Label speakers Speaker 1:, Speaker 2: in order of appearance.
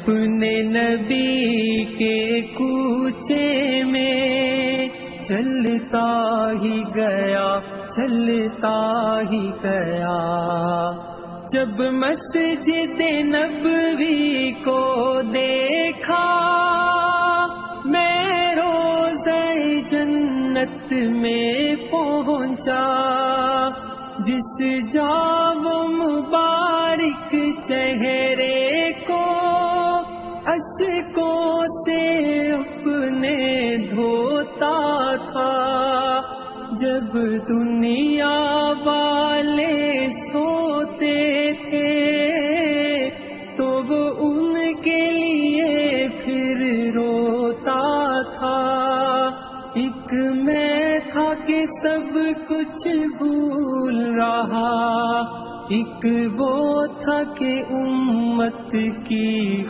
Speaker 1: اپنے نبی کے کوچے میں چلتا ہی گیا، چلتا ہی گیا۔ جب مسجد نبوی کو دیکھا، میں روضہ جنت میں پہنچا، جس جا وہ مبارک چہرے کو اشکوں سے اپنے دھوتا تھا۔ جب دنیا والے سوتے تھے تو وہ ان کے لیے پھر روتا تھا۔ ایک میں تھا کہ سب کچھ بھول رہا، ایک وہ تھا کہ امت کی